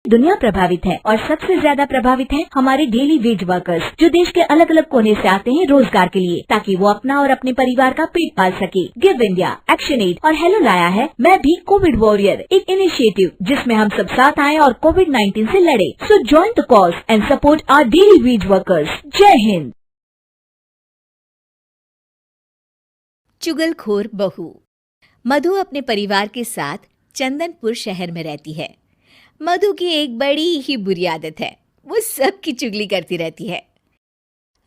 दुनिया प्रभावित है और सबसे ज्यादा प्रभावित है हमारे डेली वेज वर्कर्स, जो देश के अलग अलग कोने से आते हैं रोजगार के लिए, ताकि वो अपना और अपने परिवार का पेट पाल सके। गिव इंडिया, एक्शन एड और हेलो लाया है मैं भी कोविड वॉरियर, एक इनिशिएटिव जिसमें हम सब साथ आए और कोविड-19 से लड़े। So join the cause and support our daily wage workers. जय हिंद। चुगलखोर बहू। मधु अपने परिवार के साथ चंदनपुर शहर में रहती है। मधु की एक बड़ी ही बुरी आदत है, वो सबकी चुगली करती रहती है।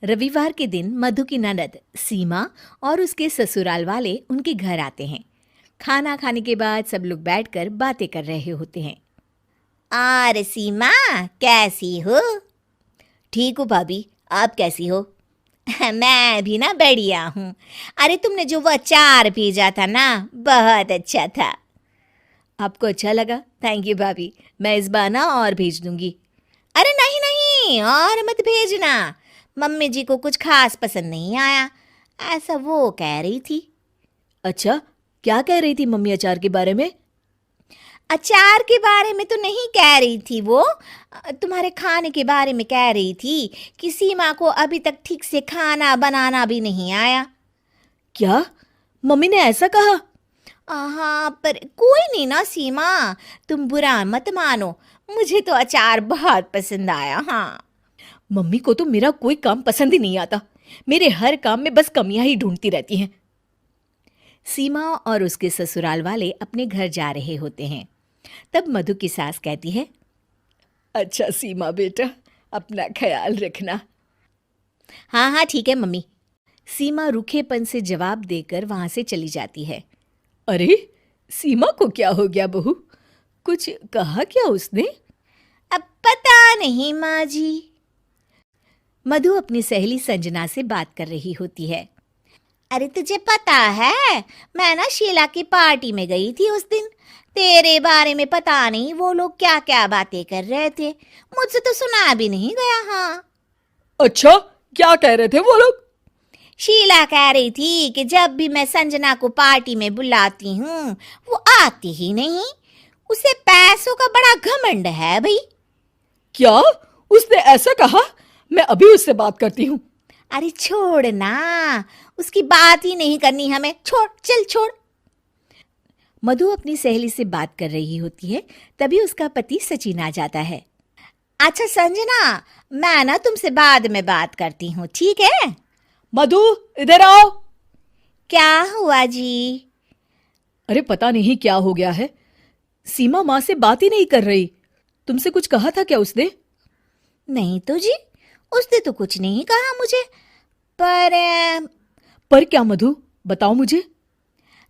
रविवार के दिन मधु की ननद सीमा और उसके ससुराल वाले उनके घर आते हैं। खाना खाने के बाद सब लोग बैठकर बातें कर रहे होते हैं। और सीमा कैसी हो? ठीक हूँ भाभी, आप कैसी हो? मैं भी ना बढ़िया हूँ। अरे तुमने जो वो अचार भेजा था ना, बहुत अच्छा था। आपको अच्छा लगा? थैंक यू भाभी, मैं इस बार ना और भेज दूंगी। अरे नहीं नहीं, और मत भेजना, मम्मी जी को कुछ खास पसंद नहीं आया, ऐसा वो कह रही थी। अच्छा, क्या कह रही थी मम्मी अचार के बारे में? अचार के बारे में तो नहीं कह रही थी, वो तुम्हारे खाने के बारे में कह रही थी कि सीमा को अभी तक ठीक से खाना बनाना भी नहीं आया। क्या मम्मी ने ऐसा कहा? हाँ, पर कोई नहीं ना सीमा, तुम बुरा मत मानो, मुझे तो अचार बहुत पसंद आया। हाँ, मम्मी को तो मेरा कोई काम पसंद ही नहीं आता, मेरे हर काम में बस कमियां ही ढूंढती रहती हैं। सीमा और उसके ससुराल वाले अपने घर जा रहे होते हैं। तब मधु की सास कहती है, अच्छा सीमा बेटा, अपना ख्याल रखना। हाँ हाँ ठीक है मम्मी। सीमा रूखेपन से जवाब देकर वहां से चली जाती है। अरे सीमा को क्या हो गया बहू, कुछ कहा क्या उसने? अब पता नहीं माँ जी। मधु अपनी सहेली संजना से बात कर रही होती है। अरे तुझे पता है, मैं ना शीला की पार्टी में गई थी उस दिन, तेरे बारे में पता नहीं वो लोग क्या क्या बातें कर रहे थे, मुझसे तो सुना भी नहीं गया। हाँ। अच्छा, क्या कह रहे थे वो लोग? शीला कह रही थी कि जब भी मैं संजना को पार्टी में बुलाती हूँ वो आती ही नहीं, उसे पैसों का बड़ा घमंड है भाई। क्या उसने ऐसा कहा? मैं अभी उससे बात करती हूँ। अरे छोड़ ना, उसकी बात ही नहीं करनी हमें, छोड़, चल छोड़। मधु अपनी सहेली से बात कर रही होती है, तभी उसका पति सचिन आ जाता है। अच्छा संजना, मैं ना तुमसे बाद में बात करती हूँ, ठीक है? मधु इधर आओ। क्या हुआ जी? अरे पता नहीं क्या हो गया है, सीमा माँ से बात ही नहीं कर रही। तुमसे कुछ कहा था क्या उसने? नहीं तो जी, उसने तो कुछ नहीं कहा मुझे। पर क्या मधु, बताओ मुझे।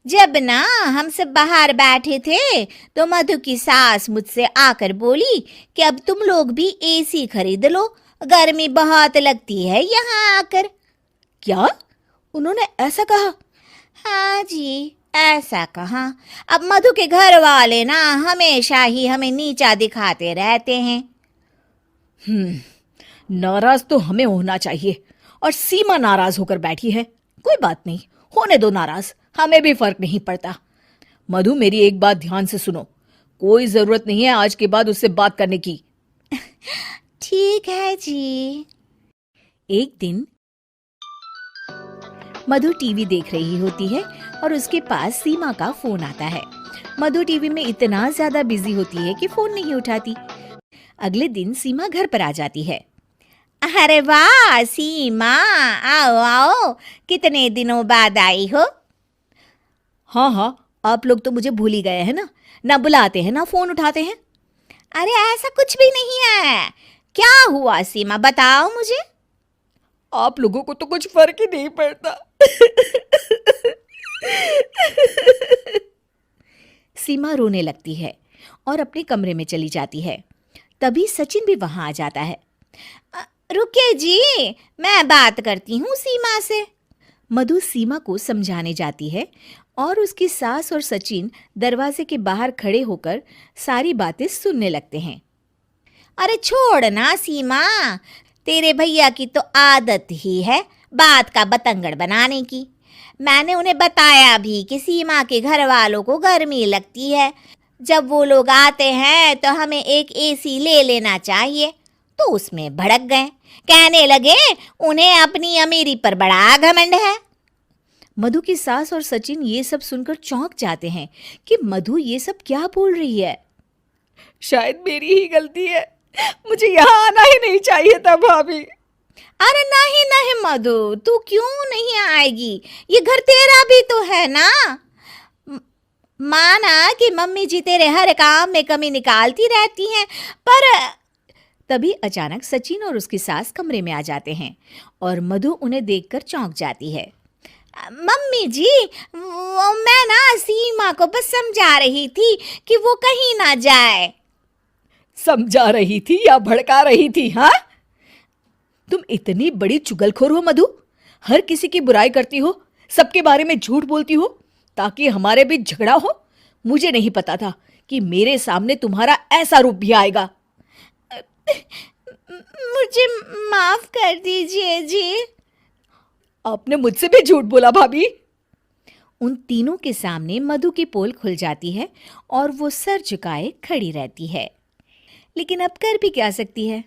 जब ना हम सब बाहर बैठे थे तो मधु की सास मुझसे आकर बोली कि अब तुम लोग भी एसी खरीद लो, गर्मी बहुत लगती है यहाँ आकर। क्या उन्होंने ऐसा कहा? हाँ जी, ऐसा कहा। अब मधु के घर वाले ना हमेशा ही हमें नीचा दिखाते रहते हैं। नाराज तो हमें होना चाहिए, और सीमा नाराज होकर बैठी है। कोई बात नहीं, होने दो नाराज, हमें भी फर्क नहीं पड़ता। मधु मेरी एक बात ध्यान से सुनो, कोई जरूरत नहीं है आज के बाद उससे बात करने की। ठीक है जी। एक दिन मधु टीवी देख रही होती है और उसके पास सीमा का फोन आता है। मधु टीवी में इतना ज्यादा बिजी होती है कि फोन नहीं उठाती। अगले दिन सीमा घर पर आ जाती है। अरे वाह सीमा, आओ आओ, कितने दिनों बाद आई हो। हाँ हाँ, आप लोग तो मुझे भूल ही गए हैं ना बुलाते हैं ना फोन उठाते हैं। अरे ऐसा कुछ भी नहीं है, क्या हुआ सीमा, बताओ मुझे। आप लोगों को तो कुछ फर्क ही नहीं पड़ता। सीमा रोने लगती है और अपने कमरे में चली जाती है। तभी सचिन भी वहां आ जाता है। रुकिए जी, मैं बात करती हूँ सीमा से। मधु सीमा को समझाने जाती है और उसकी सास और सचिन दरवाजे के बाहर खड़े होकर सारी बातें सुनने लगते हैं। अरे छोड़ ना सीमा, तेरे भैया की तो आदत ही है बात का बतंगड़ बनाने की। मैंने उन्हें बताया भी कि सीमा के घर वालों को गर्मी लगती है, जब वो लोग आते हैं तो हमें एक एसी ले लेना चाहिए। तो उसमें भड़क गए, कहने लगे उन्हें अपनी अमीरी पर बड़ा घमंड है। मधु की सास और सचिन ये सब सुनकर चौंक जाते हैं कि मधु ये सब क्या बोल रही है। शायद मेरी ही गलती है, मुझे यहाँ आना ही नहीं चाहिए था भाभी। अरे नहीं नहीं मधु, तू क्यों नहीं आएगी? ये घर तेरा भी तो है ना। माना कि मम्मी जी तेरे हर काम में कमी निकालती रहती हैं, पर तभी अचानक सचिन और उसकी सास कमरे में आ जाते हैं और मधु उन्हें देखकर चौंक जाती है। मम्मी जी, मैं ना सीमा को बस समझा रही थी कि वो कहीं ना जाए। समझा रही थी या भड़का रही थी? हाँ, तुम इतनी बड़ी चुगलखोर हो मधु, हर किसी की बुराई करती हो, सबके बारे में झूठ बोलती हो ताकि हमारे बीच झगड़ा हो। मुझे नहीं पता था कि मेरे सामने तुम्हारा ऐसा रूप भी आएगा। मुझे माफ कर दीजिए जी। आपने मुझसे भी झूठ बोला भाभी। उन तीनों के सामने मधु की पोल खुल जाती है और वो सर झुकाए खड़ी रहती है। लेकिन अब कर भी क्या सकती है?